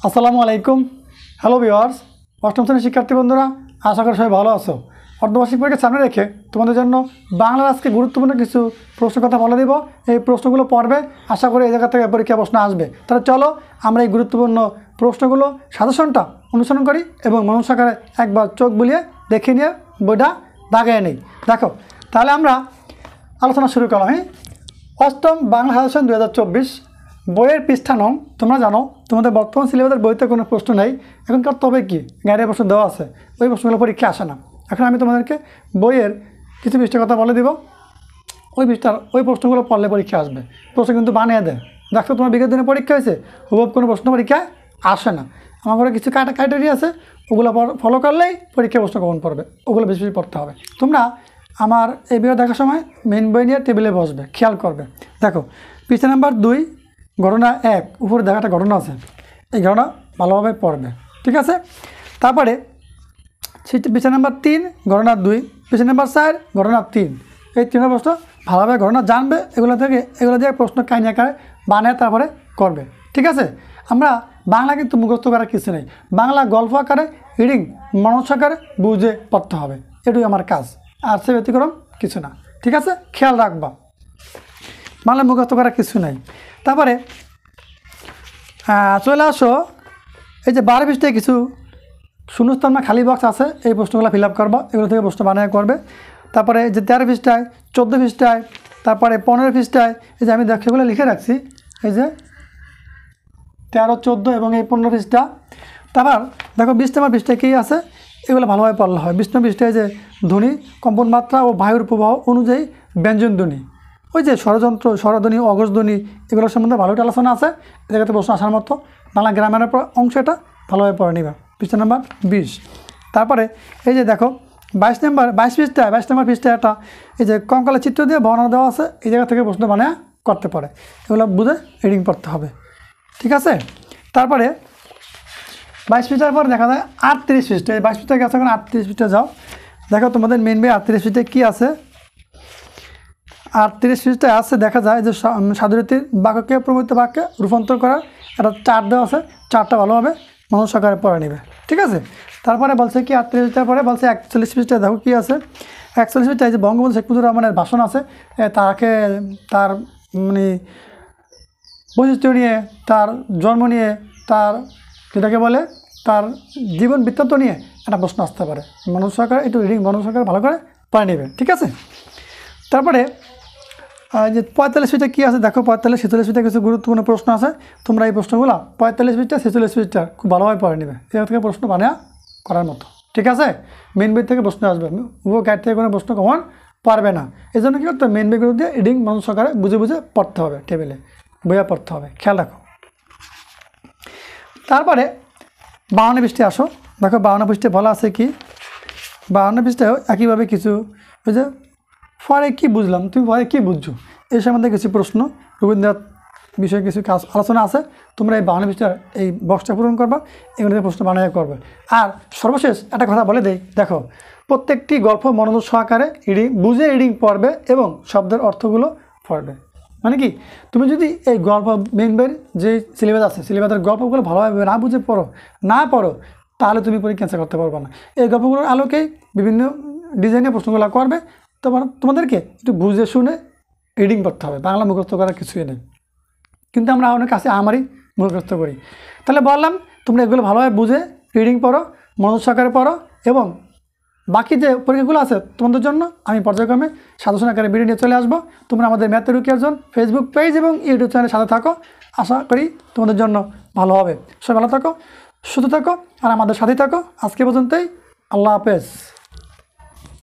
আসসালামু আলাইকুম। Hello viewers, অষ্টম শ্রেণীর শিক্ষার্থী বন্ধুরা, আশা করি সবাই ভালো আছো। অর্ধবার্ষিক পরীক্ষা সামনে রেখে তোমাদের জন্য বাংলার আজকে গুরুত্বপূর্ণ কিছু প্রশ্নের কথা বলে দিব। এই প্রশ্নগুলো পড়বে, আশা করি এই জায়গা থেকে পরীক্ষা প্রশ্ন আসবে। তাহলে চলো আমরা এই গুরুত্বপূর্ণ প্রশ্নগুলো সাজেশনটা অনুসরণ করি এবং মনোযোগ সহকারে একবার চোখ বুলিয়ে দেখে নিয়ে বইটা দাগিয়ে নেই। দেখো, তাহলে আমরা আলোচনা শুরু করলাম। অষ্টম বাংলা সাজেশন 2024 বইয়ের পৃষ্ঠা নং তোমরা জানো, তোমাদের বর্তমান সিলেবাসের বইতে কোনো প্রশ্ন নেই। এখনকার তবে কি গাইডের প্রশ্ন দেওয়া আছে, ওই প্রশ্নগুলো পরীক্ষা আসে না। এখন আমি তোমাদেরকে বইয়ের কিছু পৃষ্ঠার কথা বলে দিব, ওই প্রশ্নগুলো পড়লে পরীক্ষা আসবে। প্রশ্ন কিন্তু বানিয়ে দেয়। দেখো, তোমার বিগত দিনে পরীক্ষা হয়েছে, হুবহু কোনো প্রশ্ন পরীক্ষায় আসে না। আমার ঘরে কিছু ক্রাইটেরিয়া আছে, ওগুলো ফলো করলেই পরীক্ষা প্রশ্ন কমন পড়বে, ওগুলো বেশি বেশি পড়তে হবে। তোমরা আমার এই ভিডিও দেখার সময় মেন বই নিয়ে টেবিলে বসবে, খেয়াল করবে। দেখো, পৃষ্ঠা নাম্বার 2 ঘটনা 1 উপরে দেখাটা ঘটনা আছে, এই ঘটনা ভালোভাবে পড়বে, ঠিক আছে। তারপরে পৃষ্ঠা নাম্বার 3 ঘটনা 2, পৃষ্ঠা নাম্বার 4 ঘটনা 3, এই 3টা প্রশ্ন ভালোভাবে ঘটনা জানবে। এগুলো দিয়ে প্রশ্ন কাহিনী আকারে বানিয়ে তারপরে করবে, ঠিক আছে। আমরা বাংলা কিন্তু মুখস্থ করার কিছু নেই, বাংলা গল্প আকারে রিডিং মনোযোগ আকারে বুঝে পড়তে হবে, এটুই আমার কাজ, আর সে ব্যতিক্রম কিছু না, ঠিক আছে। খেয়াল রাখবা, বাংলা মুখস্থ করার কিছু নাই। তারপরে চলে আসো, এই যে 12 পৃষ্ঠায় কিছু শূন্যস্থান না খালি বক্স আছে, এই প্রশ্নগুলো ফিল আপ করবা, এগুলো থেকে প্রশ্ন বানিয়ে করবে। তারপরে যে 13 পৃষ্ঠায়, 14 পৃষ্ঠায়, তারপরে 15 পৃষ্ঠায়, এই যে আমি সেগুলো লিখে রাখছি, এই যে 13, 14 এবং এই 15 পৃষ্ঠা। তারপর দেখো 20 নম্বর পৃষ্ঠায় কী আছে, এগুলো ভালোভাবে পড়লে হয়। 20 নম্বর পৃষ্ঠায় যে ধ্বনি, কম্পন মাত্রা ও বায়ুর প্রবাহ অনুযায়ী ব্যঞ্জন ধ্বনি, ওই যে স্বরযন্ত্র, স্বরধ্বনি, অগজধ্বনি, এগুলোর সম্বন্ধে ভালো একটা আলোচনা আছে। এ জায়গাতে প্রশ্ন আসার মতো বাংলা গ্রামারের অংশ, এটা ভালোভাবে পড়ে নিবা। পৃষ্ঠা নাম্বার 20। তারপরে এই যে দেখো 22 নম্বর পৃষ্ঠায় একটা এই যে কঙ্কালের চিত্র দিয়ে বর্ণনা দেওয়া আছে, এই জায়গা থেকে প্রশ্ন বানিয়ে করতে পারে, এগুলো বুঝে রিডিং পড়তে হবে, ঠিক আছে। তারপরে 22 পৃষ্ঠার পর দেখা যায় 38 পৃষ্ঠা, এই 22 পৃষ্ঠায় গেছে, এখন 38 পৃষ্ঠা যাও। দেখো তোমাদের মেন বই 38 পৃষ্ঠায় কী আছে। 38 পৃষ্ঠায় আছে, দেখা যায় যে সাধুরীতির বাক্যকে প্রমিত বাক্যে রূপান্তর করার একটা চার্ট দেওয়া আছে, চার্টটা ভালোভাবে মনোযোগ সহকারে পড়ে নেবে, ঠিক আছে। তারপরে বলছে কি 38 পৃষ্ঠার পরে বলছে 41 পৃষ্ঠায় দেখো কী আছে। 41 পৃষ্ঠায় যে বঙ্গবন্ধু শেখ মুজিবুর রহমানের ভাষণ আছে, তার মানে বৈশিষ্ট্য নিয়ে, তার জন্ম নিয়ে, তার যেটাকে বলে তার জীবন বৃত্তান্ত নিয়ে একটা প্রশ্ন আসতে পারে। মনোযোগ সহকারে একটু রিডিং মনোযোগ সহকারে ভালো করে পড়ে নেবে, ঠিক আছে। তারপরে যে 45 পৃষ্ঠায় কী আছে দেখো, 45, 46 পৃষ্ঠায় কিছু গুরুত্বপূর্ণ প্রশ্ন আছে। তোমরা এই প্রশ্নগুলো 45 পৃষ্ঠা, 46 পৃষ্ঠা খুব ভালোভাবে পড়ে নেবে, এখান থেকে প্রশ্ন বানিয়ে করার মতো, ঠিক আছে। মেন বই থেকে প্রশ্ন আসবে, ও গাইড থেকে কোনো প্রশ্ন কমন পারবে না। এই জন্য কী করতে হবে, মেন বইগুলো দিয়ে রিডিং মনোযোগ সহকারে বুঝে বুঝে পড়তে হবে, টেবিলে বইয়া পড়তে হবে, খেয়াল রাখো। তারপরে 52 পৃষ্ঠায় আসো। দেখো 52 পৃষ্ঠায় বলা আছে কি, 52 পৃষ্ঠায়ও একইভাবে কিছু ওই যে পরে কী বুঝলাম, তুমি পরে কী বুঝছো, এই সম্বন্ধে কিছু প্রশ্ন, রবীন্দ্রনাথ বিষয়ে কিছু কাজ আলোচনা আছে। তোমরা এই 52 পৃষ্ঠার এই বক্সটা পূরণ করবা, এগুলোতে প্রশ্ন বানিয়ে করবে। আর সর্বশেষ একটা কথা বলে দেই, দেখো প্রত্যেকটি গল্প মনোযোগ সহকারে বুঝে রিডিং পড়বে এবং শব্দের অর্থগুলো পড়বে। মানে কি, তুমি যদি এই গল্প মেন বইয়ের যে সিলেবাস আছে, সিলেবাসের গল্পগুলো ভালোভাবে না বুঝে না পড়ো, তাহলে তুমি পরীক্ষা ক্যান্সেল করতে পারবে না। এই গল্পগুলোর আলোকেই বিভিন্ন ডিজাইনের প্রশ্নগুলো করবে। তোমাদেরকে একটু বুঝে শুনে রিডিং করতে হবে, বাংলা মুখস্থ করার কিছুই নেই। কিন্তু আমরা অনেক কাছে আমারই মুখস্থ করি। তাহলে বললাম, তোমরা এগুলো ভালোভাবে বুঝে রিডিং পড়ো, মনোযোগ সহকারে পড়ো, এবং বাকি যে পরীক্ষাগুলো আছে তোমাদের জন্য আমি পর্যায়ক্রমে সাজেশন আকারে ভিডিও নিয়ে চলে আসবো। তোমরা আমাদের math education zone Facebook page এবং ইউটিউব চ্যানেলের সাথে থাকো, আশা করি তোমাদের জন্য ভালো হবে। সবাই ভালো থাকো, সুস্থ থাকো, আর আমাদের সাথেই থাকো। আজকে পর্যন্তই, আল্লাহ হাফেজ।